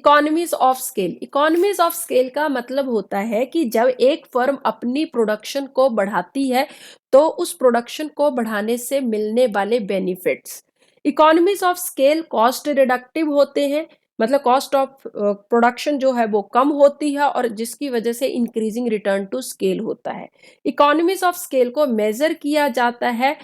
Economies of scale. Economies of scale का मतलब होता है कि जब एक फर्म अपनी प्रोडक्शन को बढ़ाती है तो उस प्रोडक्शन को बढ़ाने से मिलने वाले benefits. Economies of scale cost reductive होते हैं, मतलब कॉस्ट ऑफ प्रोडक्शन जो है वो कम होती है और जिसकी वजह से इंक्रीजिंग रिटर्न टू स्केल होता है। इकोनॉमीज ऑफ स्केल को मेजर किया जाता है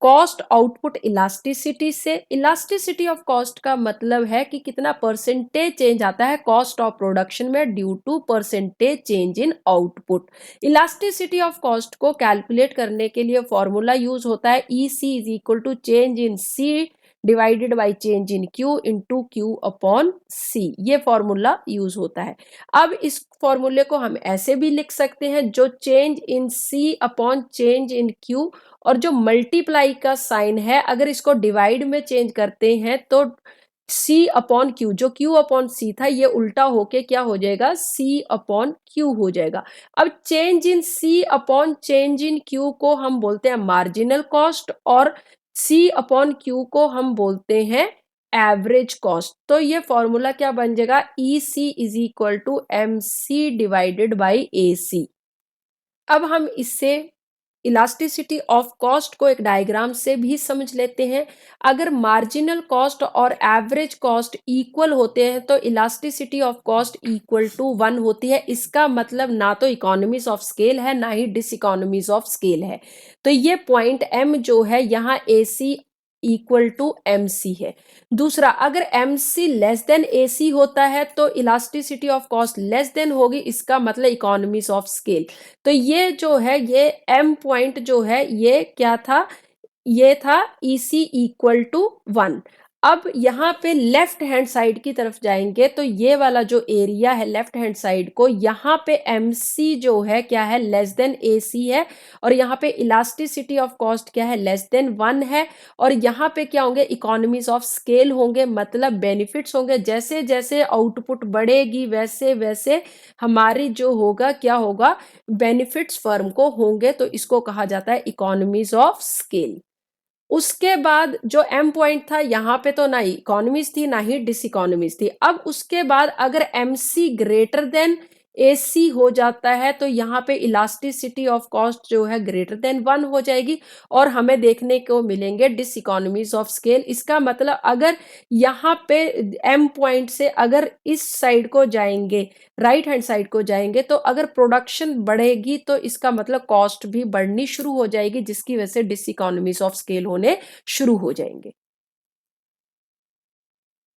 कॉस्ट आउटपुट इलास्टिसिटी से। इलास्टिसिटी ऑफ कॉस्ट का मतलब है कि कितना परसेंटेज चेंज आता है कॉस्ट ऑफ प्रोडक्शन में due to percentage change in output. Elasticity of cost को कैलकुलेट करने के लिए फॉर्मूला यूज होता है E C is equal to change in C divided by change in Q into Q upon C. ये formula use होता है। अब इस फॉर्मूले को हम ऐसे भी लिख सकते हैं, जो change in C upon change in Q और जो मल्टीप्लाई का साइन है अगर इसको डिवाइड में चेंज करते हैं तो C अपॉन क्यू, जो Q अपॉन C था ये उल्टा होके क्या हो जाएगा, C अपॉन Q हो जाएगा। अब change in C upon change in Q को हम बोलते हैं मार्जिनल कॉस्ट और C अपॉन Q को हम बोलते हैं एवरेज कॉस्ट। तो ये फॉर्मूला क्या बन जाएगा, EC is equal to MC divided by AC। अब हम इससे इलास्टिसिटी ऑफ कॉस्ट को एक डायग्राम से भी समझ लेते हैं। अगर मार्जिनल कॉस्ट और एवरेज कॉस्ट इक्वल होते हैं तो elasticity of cost equal to 1 होती है। इसका मतलब ना तो इकोनॉमीज ऑफ स्केल है ना ही डिसइकोनॉमीज ऑफ स्केल है। तो ये पॉइंट M जो है यहाँ AC इक्वल टू MC है। दूसरा, अगर MC लेस देन AC होता है तो elasticity of cost less than होगी, इसका मतलब इकोनॉमीज ऑफ स्केल। तो ये जो है ये M पॉइंट जो है ये क्या था, ये था EC इक्वल टू 1। अब यहाँ पे लेफ्ट हैंड साइड की तरफ जाएंगे तो ये वाला जो एरिया है लेफ्ट हैंड साइड को, यहाँ पे MC जो है क्या है, लेस देन AC है और यहाँ पे इलास्टिसिटी ऑफ कॉस्ट क्या है, लेस देन 1 है। और यहाँ पे क्या होंगे, इकोनॉमीज ऑफ स्केल होंगे, मतलब बेनिफिट्स होंगे। जैसे जैसे आउटपुट बढ़ेगी वैसे वैसे हमारी जो होगा क्या होगा, बेनिफिट्स फर्म को होंगे। तो इसको कहा जाता है इकोनॉमीज ऑफ स्केल। उसके बाद जो M पॉइंट था यहाँ पे तो ना ही इकोनॉमीज थी ना ही डिसइकोनॉमीज थी। अब उसके बाद अगर MC ग्रेटर देन AC हो जाता है तो यहाँ पे इलास्टिसिटी ऑफ कॉस्ट जो है ग्रेटर देन 1 हो जाएगी और हमें देखने को मिलेंगे डिसइकोनॉमीज ऑफ स्केल। इसका मतलब अगर यहाँ पे M पॉइंट से अगर इस साइड को जाएंगे, राइट हैंड साइड को जाएंगे, तो अगर प्रोडक्शन बढ़ेगी तो इसका मतलब कॉस्ट भी बढ़नी शुरू हो जाएगी, जिसकी वजह से डिसइकोनॉमीज ऑफ स्केल होने शुरू हो जाएंगे।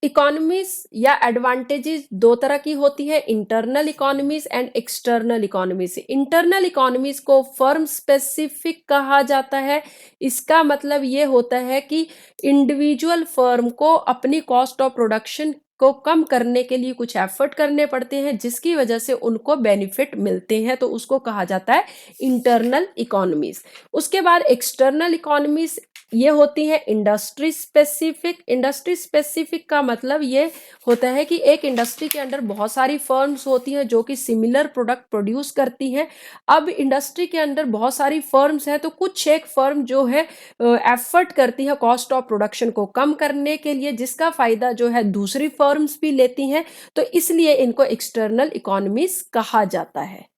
इकोनॉमीज या एडवांटेजेस दो तरह की होती है, internal economies and external economies. Internal economies को फर्म स्पेसिफिक कहा जाता है। इसका मतलब ये होता है कि इंडिविजुअल फर्म को अपनी कॉस्ट ऑफ प्रोडक्शन को कम करने के लिए कुछ एफर्ट करने पड़ते हैं जिसकी वजह से उनको बेनिफिट मिलते हैं, तो उसको कहा जाता है इंटरनल इकोनॉमीज। उसके बाद एक्सटर्नल इकोनॉमीज ये होती है इंडस्ट्री स्पेसिफिक। इंडस्ट्री स्पेसिफिक का मतलब ये होता है कि एक इंडस्ट्री के अंदर बहुत सारी फर्म्स होती हैं जो कि सिमिलर प्रोडक्ट प्रोड्यूस करती हैं। अब इंडस्ट्री के अंदर बहुत सारी फर्म्स हैं तो कुछ एक फर्म जो है एफर्ट करती है कॉस्ट ऑफ प्रोडक्शन को कम करने के लिए, जिसका फायदा जो है दूसरी फर्म्स भी लेती हैं, तो इसलिए इनको एक्सटर्नल इकोनॉमीज कहा जाता है।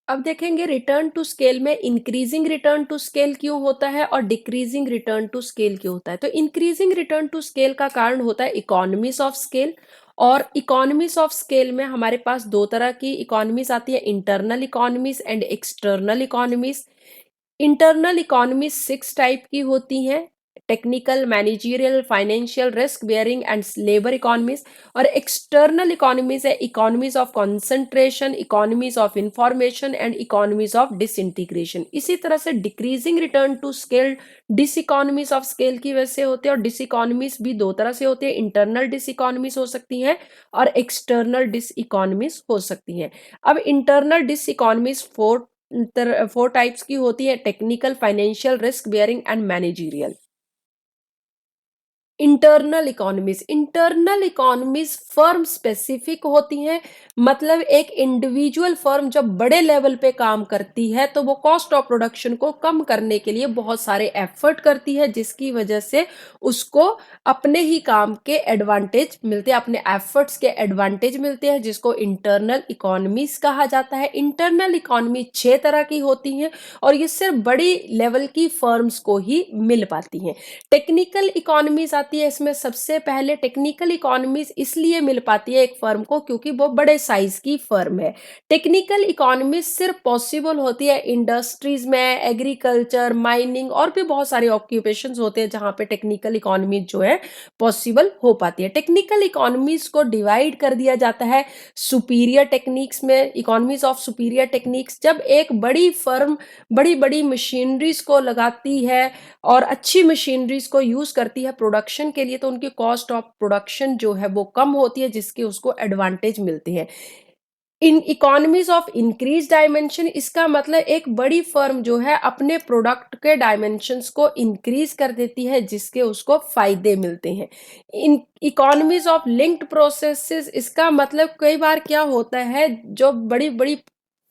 अब देखेंगे रिटर्न टू स्केल में इंक्रीजिंग रिटर्न टू स्केल क्यों होता है और डिक्रीजिंग रिटर्न टू स्केल क्यों होता है। तो इंक्रीजिंग रिटर्न टू स्केल का कारण होता है इकोनॉमीज ऑफ स्केल। और इकोनॉमीज ऑफ स्केल में हमारे पास दो तरह की इकोनॉमीज आती है, internal economies and external economies. Internal economies 6 type की होती हैं, technical, managerial, financial, risk bearing and labour economies. और एक्सटर्नल इकोनॉमीज है economies of concentration, economies of information and economies of disintegration. इसी तरह से decreasing return to scale diseconomies of scale की वजह से होते हैं। और डिस इकोनॉमीज भी दो तरह से होते हैं, इंटरनल डिस इकोनॉमीज हो सकती हैं और एक्सटर्नल डिस इकोनॉमीज हो सकती हैं। अब इंटरनल डिस इकोनॉमीज 4 टाइप्स की होती है, technical, financial, risk bearing and managerial. Internal economies firm specific होती हैं। मतलब एक इंडिविजुअल फर्म जब बड़े लेवल पे काम करती है तो वो कॉस्ट ऑफ प्रोडक्शन को कम करने के लिए बहुत सारे एफर्ट करती है, जिसकी वजह से उसको अपने ही काम के एडवांटेज मिलते हैं, अपने एफर्ट्स के एडवांटेज मिलते हैं, जिसको इंटरनल इकोनॉमीज कहा जाता है। इंटरनल इकोनॉमी 6 तरह की होती हैं और ये सिर्फ बड़ी लेवल की फर्म्स को ही मिल पाती हैं। टेक्निकल इकोनॉमीज आती है इसमें। सबसे पहले टेक्निकल इकोनॉमीज इसलिए मिल पाती है एक फर्म को क्योंकि वो बड़े साइज की फर्म है। टेक्निकल इकोनॉमीज सिर्फ पॉसिबल होती है इंडस्ट्रीज में, एग्रीकल्चर, माइनिंग और भी बहुत सारे ऑक्यूपेशंस होते हैं जहां पे टेक्निकल इकोनॉमीज जो है पॉसिबल हो पाती है। टेक्निकल इकोनॉमीज को डिवाइड कर दिया जाता है सुपीरियर टेक्निक्स में, इकोनॉमीज ऑफ सुपीरियर टेक्निक्स। जब एक बड़ी फर्म बड़ी बड़ी मशीनरीज को लगाती है और अच्छी मशीनरीज को यूज करती है प्रोडक्शन के लिए, तो उनकी कॉस्ट ऑफ प्रोडक्शन जो है वो कम होती है, जिसके उसको एडवांटेज मिलते हैं। इन इकोनॉमीज ऑफ इंक्रीज डायमेंशन, इसका मतलब एक बड़ी फर्म जो है अपने प्रोडक्ट के डायमेंशंस को इंक्रीज कर देती है, जिसके उसको फायदे मिलते हैं। इन इकोनॉमीज ऑफ लिंक्ड प्रोसेसेस, इसका मतलब कई बार क्या होता है, जो बड़ी बड़ी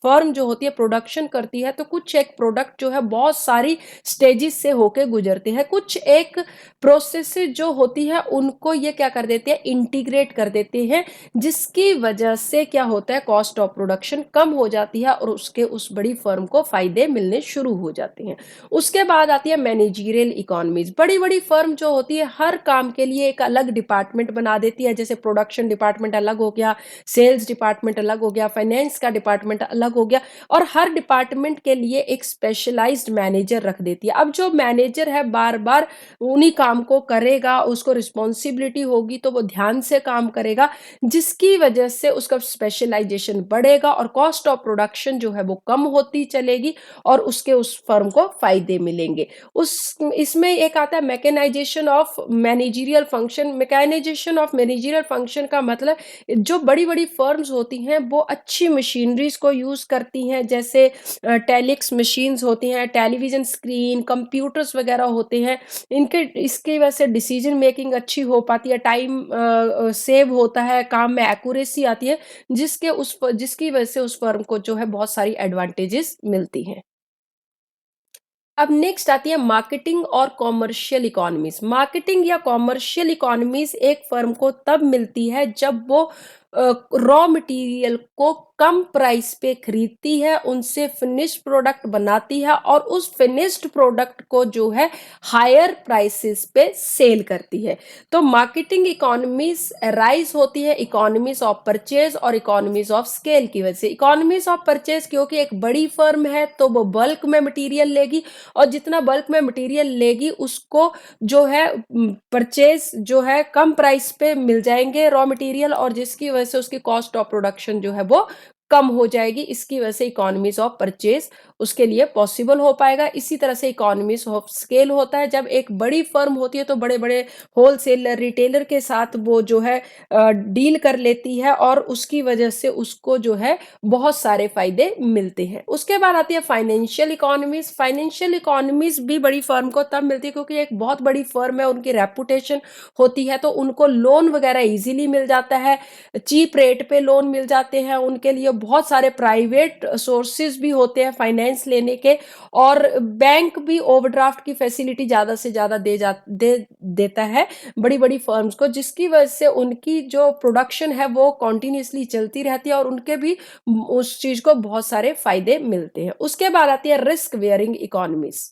फर्म जो होती है प्रोडक्शन करती है तो कुछ एक प्रोडक्ट जो है बहुत सारी स्टेजेस से होके गुजरते हैं। कुछ एक प्रोसेसेस जो होती है उनको ये क्या कर देते हैं, इंटीग्रेट कर देते हैं, जिसकी वजह से क्या होता है, कॉस्ट ऑफ प्रोडक्शन कम हो जाती है और उसके उस बड़ी फर्म को फायदे मिलने शुरू हो जाते हैं। उसके बाद आती है मैनेजरियल इकोनॉमीज। बड़ी बड़ी फर्म जो होती है हर काम के लिए एक अलग डिपार्टमेंट बना देती है, जैसे प्रोडक्शन डिपार्टमेंट अलग हो गया, सेल्स डिपार्टमेंट अलग हो गया, फाइनेंस का डिपार्टमेंट अलग हो गया, और हर डिपार्टमेंट के लिए एक स्पेशलाइज्ड मैनेजर रख देती है। अब जो मैनेजर है बार बार उन्हीं काम को करेगा, उसको रिस्पॉन्सिबिलिटी होगी तो वो ध्यान से काम करेगा, जिसकी वजह से उसका स्पेशलाइजेशन बढ़ेगा और कॉस्ट ऑफ प्रोडक्शन जो है वो कम होती चलेगी और उसके उस फर्म को फायदे मिलेंगे। उस इसमें एक आता है mechanisation of managerial function. Mechanisation of managerial function का मतलब जो बड़ी बड़ी फर्म्स होती हैं वो अच्छी मशीनरीज को यूज करती हैं, जैसे टेलिक्स मशीन्स होती हैं, टेलीविजन स्क्रीन, कंप्यूटर्स वगैरह होते हैं। इनके इसकी वजह से डिसीजन मेकिंग अच्छी हो पाती है, टाइम सेव होता है, काम में एक्यूरेसी आती है, जिसकी वजह से उस फर्म को जो है बहुत सारी एडवांटेजेस मिलती हैं। अब नेक्स्ट आती है मार्केटिंग और कॉमर्शियल इकोनॉमीज। मार्केटिंग या कॉमर्शियल इकोनॉमीज एक फर्म को तब मिलती है जब वो रॉ मटेरियल को कम प्राइस पे खरीदती है, उनसे फिनिश्ड प्रोडक्ट बनाती है और उस फिनिश्ड प्रोडक्ट को जो है हायर प्राइसेस पे सेल करती है। तो मार्केटिंग इकोनॉमीज राइज होती है इकोनॉमीज ऑफ परचेज और इकोनॉमीज ऑफ स्केल की वजह से। इकोनॉमीज ऑफ परचेज क्योंकि एक बड़ी फर्म है तो वो बल्क में मटेरियल लेगी और जितना बल्क में मटेरियल लेगी उसको जो है परचेज जो है कम प्राइस पे मिल जाएंगे रॉ मटेरियल, और जिसकी वजह से उसकी कॉस्ट ऑफ प्रोडक्शन जो है वो कम हो जाएगी। इसकी वजह से इकोनॉमीज ऑफ परचेज उसके लिए पॉसिबल हो पाएगा। इसी तरह से इकोनॉमीज ऑफ स्केल होता है, जब एक बड़ी फर्म होती है तो बड़े बड़े होलसेलर रिटेलर के साथ वो जो है डील कर लेती है और उसकी वजह से उसको जो है बहुत सारे फायदे मिलते हैं। उसके बाद आती है फाइनेंशियल इकोनॉमीज। फाइनेंशियल इकोनॉमीज भी बड़ी फर्म को तब मिलती है क्योंकि एक बहुत बड़ी फर्म है, उनकी रेपुटेशन होती है तो उनको लोन वगैरह इजीली मिल जाता है, चीप रेट पे लोन मिल जाते हैं। उनके लिए बहुत सारे प्राइवेट सोर्सेज भी होते हैं फाइनेंस लेने के, और बैंक भी ओवरड्राफ्ट की फैसिलिटी ज्यादा से ज्यादा देता है बड़ी बड़ी फर्म्स को, जिसकी वजह से उनकी जो प्रोडक्शन है वो कॉन्टिन्यूसली चलती रहती है और उनके भी उस चीज को बहुत सारे फायदे मिलते हैं। उसके बाद आती है risk wearing economies.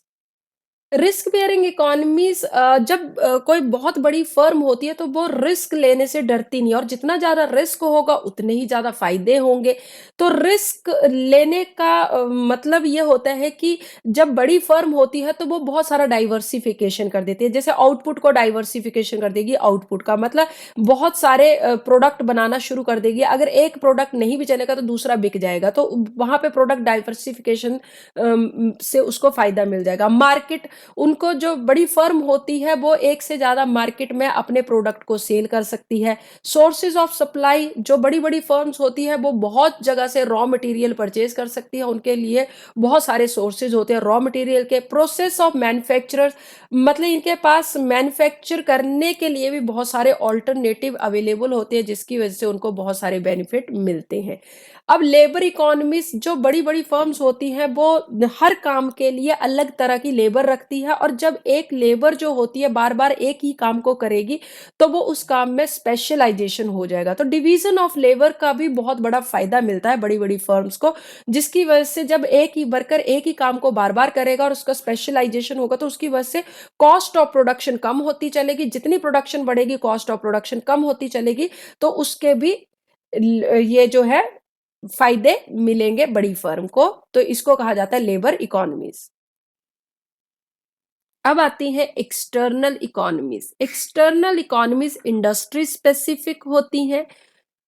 Risk bearing economies जब कोई बहुत बड़ी फर्म होती है तो वो रिस्क लेने से डरती नहीं, और जितना ज्यादा रिस्क होगा उतने ही ज्यादा फायदे होंगे। तो रिस्क लेने का मतलब ये होता है कि जब बड़ी फर्म होती है तो वो बहुत सारा डाइवर्सिफिकेशन कर देती है, जैसे आउटपुट को डाइवर्सिफिकेशन कर देगी। आउटपुट का मतलब बहुत सारे प्रोडक्ट बनाना शुरू कर देगी। अगर एक प्रोडक्ट नहीं भी चलेगा तो दूसरा बिक जाएगा, तो वहां पे प्रोडक्ट डाइवर्सिफिकेशन से उसको फायदा मिल जाएगा। मार्केट उनको जो बड़ी फर्म होती है वो एक से ज़्यादा मार्केट में अपने प्रोडक्ट को सेल कर सकती है। सोर्सेज़ ऑफ सप्लाई जो बड़ी-बड़ी फर्म्स होती है वो बहुत जगह से रॉ मटेरियल परचेज़ कर सकती है, उनके लिए बहुत सारे सोर्सेज़ होते हैं रॉ मटेरियल के। प्रोसेस ऑफ मैन्युफैक्चरर्स मतलब इनके पास मैन्युफैक्चर करने के लिए भी बहुत सारे अल्टरनेटिव अवेलेबल होते हैं जिसकी वज़ह से उनको बहुत सारे बेनिफिट मिलते हैं। अब लेबर इकोनॉमीज़ जो बड़ी-बड़ी फर्म्स होती हैं वो हर काम के लिए अलग तरह की लेबर रखती है और जब एक लेबर जो होती है बार-बार एक ही काम को करेगी, तो वो उस काम में स्पेशलाइज़ेशन हो जाएगा। तो डिवीज़न ऑफ लेबर का भी बहुत बड़ा फ़ायदा मिलता है बड़ी-बड़ी फर्म्स को, जिसकी वजह से जब एक ही वर्कर एक ही काम को बार-बार करेगा और उसका स्पेशलाइज़ेशन होगा तो उसकी वजह से कॉस्ट ऑफ प्रोडक्शन कम होती चलेगी, जितनी प्रोडक्शन बढ़ेगी कॉस्ट ऑफ प्रोडक्शन कम होती चलेगी, तो उसके भी ये जो है फ़ायदे मिलेंगे बड़ी फर्म को, तो इसको कहा जाता है लेबर इकोनॉमीज़। अब आती हैं external economies. External economies industry specific होती हैं।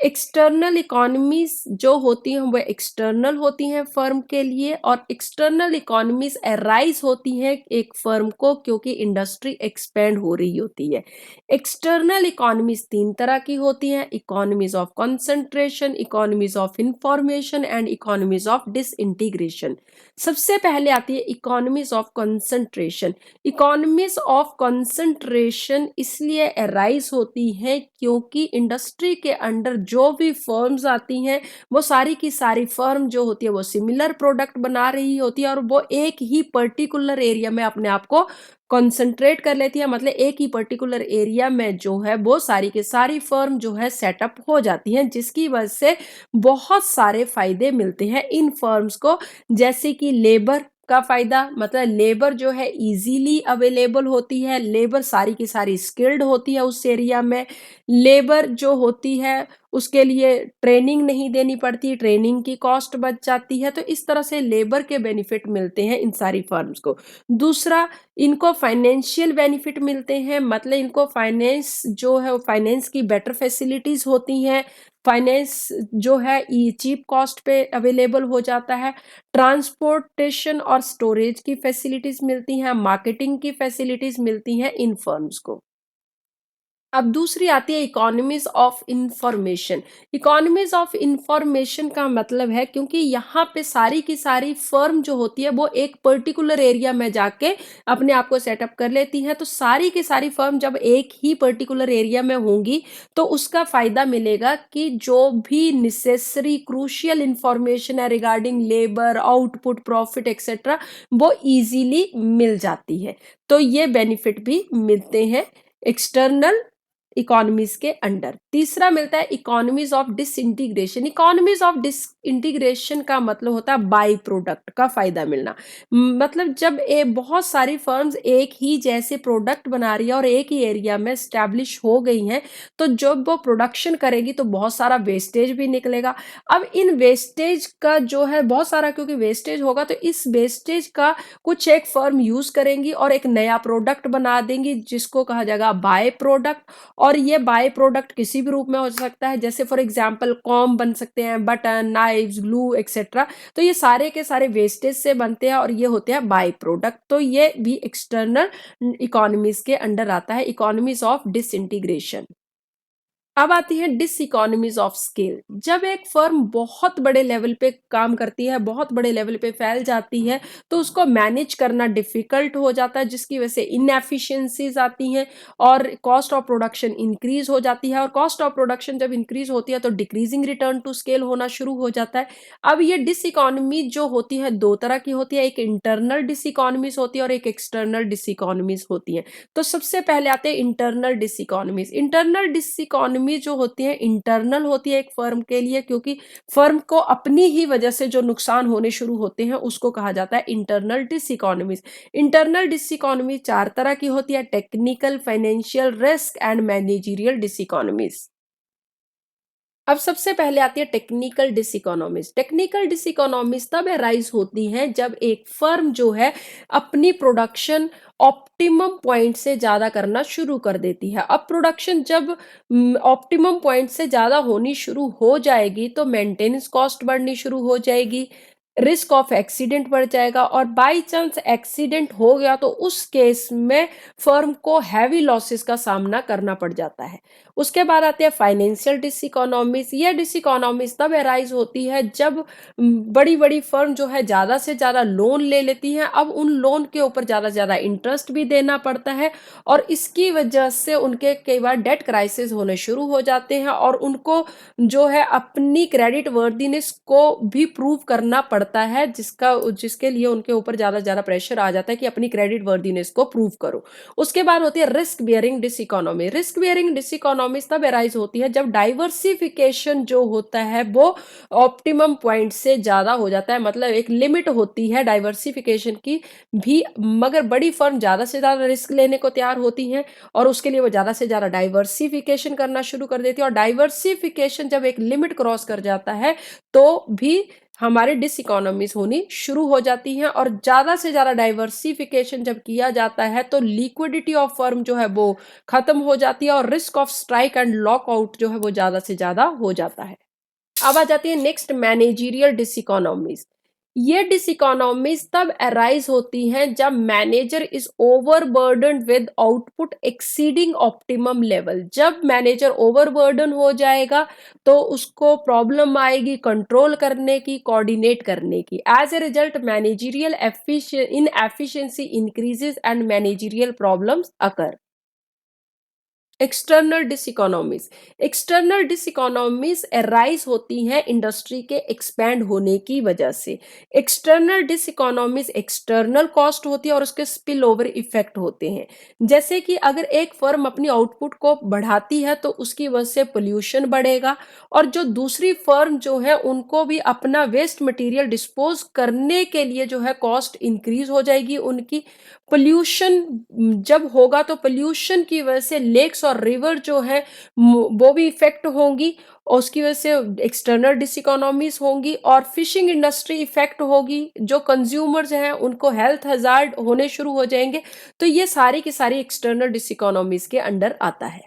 एक्सटर्नल इकोनॉमीज़ जो होती हैं वो एक्सटर्नल होती हैं फर्म के लिए और एक्सटर्नल इकोनॉमीज़ अराइज़ होती हैं एक फर्म को क्योंकि इंडस्ट्री एक्सपैंड हो रही होती है। एक्सटर्नल इकोनॉमीज़ 3 तरह की होती हैं, economies of concentration, economies of information and economies of disintegration. सबसे पहले आती है economies of concentration. Economies of concentration इसलिए अराइज़ होती हैं क्योंकि इंडस्ट्री के अंडर जो भी फर्म्स आती हैं, वो सारी की सारी फर्म जो होती है वो सिमिलर प्रोडक्ट बना रही होती है और वो एक ही पर्टिकुलर एरिया में अपने आप को कंसंट्रेट कर लेती है मतलब एक ही पर्टिकुलर एरिया में जो है वो सारी की सारी फर्म जो है सेटअप हो जाती हैं जिसकी वजह से बहुत सारे फायदे मिलते हैं इन फर्म्स को जैसे कि लेबर का फ़ायदा मतलब लेबर जो है ईज़िली अवेलेबल होती है, लेबर सारी की सारी स्किल्ड होती है उस एरिया में। लेबर जो होती है उसके लिए ट्रेनिंग नहीं देनी पड़ती, ट्रेनिंग की कॉस्ट बच जाती है, तो इस तरह से लेबर के बेनिफिट मिलते हैं इन सारी फर्म्स को। दूसरा इनको फाइनेंशियल बेनिफिट मिलते हैं मतलब इनको फाइनेंस जो है वो फाइनेंस की बेटर फैसिलिटीज़ होती हैं, फाइनेंस जो है चीप कॉस्ट पे अवेलेबल हो जाता है। ट्रांसपोर्टेशन और स्टोरेज की फैसिलिटीज़ मिलती हैं, मार्केटिंग की फैसिलिटीज़ मिलती हैं इन फर्म्स को। अब दूसरी आती है economies of information. Economies of information का मतलब है क्योंकि यहाँ पे सारी की सारी फर्म जो होती है वो एक पर्टिकुलर एरिया में जाके अपने आप को सेटअप कर लेती हैं। तो सारी की सारी फर्म जब एक ही पर्टिकुलर एरिया में होंगी तो उसका फ़ायदा मिलेगा कि जो भी नेसेसरी क्रूशियल इंफॉर्मेशन है regarding labour, output, profit etcetera वो ईज़िली मिल जाती है। तो ये बेनिफिट भी मिलते हैं एक्सटर्नल इकोनॉमीज़ के अंडर। तीसरा मिलता है economies of disintegration. Economies of disintegration का मतलब होता है बाय प्रोडक्ट का फ़ायदा मिलना। मतलब जब बहुत सारी फर्म्स एक ही जैसे प्रोडक्ट बना रही है और एक ही एरिया में एस्टैब्लिश हो गई हैं, तो जब वो प्रोडक्शन करेगी तो बहुत सारा वेस्टेज भी निकलेगा। अब इन वेस्टेज का जो है बहुत सारा क्योंकि वेस्टेज होगा तो इस वेस्टेज का कुछ एक फर्म यूज़ करेंगी और एक नया प्रोडक्ट बना देंगी जिसको कहा जाएगा बाय प्रोडक्ट और ये बाय प्रोडक्ट किसी भी रूप में हो सकता है जैसे फॉर एग्जांपल कॉम्ब बन सकते हैं, बटन, नाइफ्स, ग्लू एक्सेट्रा तो ये सारे के सारे वेस्टेज से बनते हैं और ये होते हैं बाय प्रोडक्ट तो ये भी एक्सटर्नल इकोनॉमीज के अंडर आता है इकोनॉमीज ऑफ डिसइंटीग्रेशन। अब आती है डिसइकोनॉमीज ऑफ स्केल। जब एक फर्म बहुत बड़े लेवल पे काम करती है, बहुत बड़े लेवल पे फैल जाती है, तो उसको मैनेज करना डिफिकल्ट हो जाता है जिसकी वजह से इनएफिशिएंसीज आती हैं और कॉस्ट ऑफ प्रोडक्शन इंक्रीज हो जाती है और कॉस्ट ऑफ प्रोडक्शन जब इंक्रीज होती है तो डिक्रीजिंग रिटर्न टू स्केल होना शुरू हो जाता है। अब ये डिसइकोनॉमी जो होती है 2 तरह की होती है, एक इंटरनल डिसइकोनॉमीज होती है और एक एक्सटर्नल डिसइकोनॉमीज होती है। तो सबसे पहले आते हैं इंटरनल डिसइकोनॉमीज। इंटरनल डिसइकोनॉमी जो होती है इंटरनल होती है एक फर्म के लिए क्योंकि फर्म को अपनी ही वजह से जो नुकसान होने शुरू होते हैं उसको कहा जाता है इंटरनल डिसइकोनॉमीज। इंटरनल डिसइकोनॉमी 4 तरह की होती है, technical, financial, risk and managerial diseconomies. अब सबसे पहले आती है टेक्निकल डिसइकोनॉमीज। टेक्निकल डिसइकोनॉमीज तब अराइज होती हैं जब एक फर्म जो है अपनी प्रोडक्शन ऑप्टिमम पॉइंट से ज़्यादा करना शुरू कर देती है। अब प्रोडक्शन जब ऑप्टिमम पॉइंट से ज़्यादा होनी शुरू हो जाएगी तो मेंटेनेंस कॉस्ट बढ़नी शुरू हो जाएगी, रिस्क ऑफ एक्सीडेंट बढ़ जाएगा और बाई चांस एक्सीडेंट हो गया तो उस केस में फर्म को हैवी लॉसेस का सामना करना पड़ जाता है। उसके बाद आते हैं फाइनेंशियल डिसइकोनॉमीज। ये डिसइकोनॉमीज तब अराइज होती है जब बड़ी बड़ी फर्म जो है ज़्यादा से ज़्यादा लोन ले लेती हैं। अब उन लोन के ऊपर ज़्यादा से ज़्यादा इंटरेस्ट भी देना पड़ता है और इसकी वजह से उनके कई बार डेट क्राइसिस होने शुरू हो जाते हैं और उनको जो है अपनी क्रेडिट वर्दीनेस को भी प्रूव करना पड़ता है, जिसके लिए उनके ऊपर ज़्यादा से ज़्यादा प्रेशर आ जाता है कि अपनी क्रेडिट वर्दीनेस को प्रूव करो। उसके बाद होती है रिस्क बियरिंग डिसइकोनॉमी। रिस्क बियरिंग डिसइकोनॉमी तब अराइज होती है जब डाइवर्सिफिकेशन जो होता है वो ऑप्टिमम पॉइंट से ज़्यादा हो जाता है। मतलब एक लिमिट होती है डाइवर्सिफिकेशन की भी, मगर बड़ी फर्म ज़्यादा से ज़्यादा रिस्क लेने को तैयार होती हैं और उसके लिए वो ज़्यादा से ज़्यादा डाइवर्सिफिकेशन करना शुरू कर देती है और डाइवर्सिफिकेशन जब एक लिमिट क्रॉस कर जाता है तो भी हमारे डिसइकोनॉमीज होनी शुरू हो जाती हैं। और ज़्यादा से ज़्यादा डाइवर्सिफिकेशन जब किया जाता है तो लिक्विडिटी ऑफ फर्म जो है वो खत्म हो जाती है और risk of strike and lockout जो है वो ज़्यादा से ज़्यादा हो जाता है। अब आ जाती है नेक्स्ट मैनेजरियल डिसइकोनॉमीज। ये डिसइकोनॉमीज तब अराइज होती हैं जब manager is overburdened with output exceeding optimum level. जब मैनेजर ओवरबर्डन हो जाएगा तो उसको प्रॉब्लम आएगी कंट्रोल करने की, कोऑर्डिनेट करने की। As a result managerial inefficiency increases and managerial problems occur. External diseconomies. External diseconomies arise होती हैं इंडस्ट्री के एक्सपैंड होने की वजह से। एक्सटर्नल डिसइकोनॉमीज एक्सटर्नल कॉस्ट होती है और उसके स्पिल ओवर इफेक्ट होते हैं। जैसे कि अगर एक फर्म अपनी आउटपुट को बढ़ाती है तो उसकी वजह से पोल्यूशन बढ़ेगा और जो दूसरी फर्म जो है उनको भी अपना वेस्ट मटेरियल डिस्पोज करने के लिए जो है कॉस्ट इंक्रीज हो जाएगी उनकी। पोल्यूशन जब होगा तो पोल्यूशन की वजह से लेक्स और रिवर जो है वो भी इफेक्ट होंगी और उसकी वजह से एक्सटर्नल डिसइकोनॉमीज होंगी और फिशिंग इंडस्ट्री इफेक्ट होगी। जो कंज्यूमर्स हैं उनको हेल्थ हजार्ड होने शुरू हो जाएंगे। तो ये सारी की सारी एक्सटर्नल डिसइकोनॉमीज के अंडर आता है।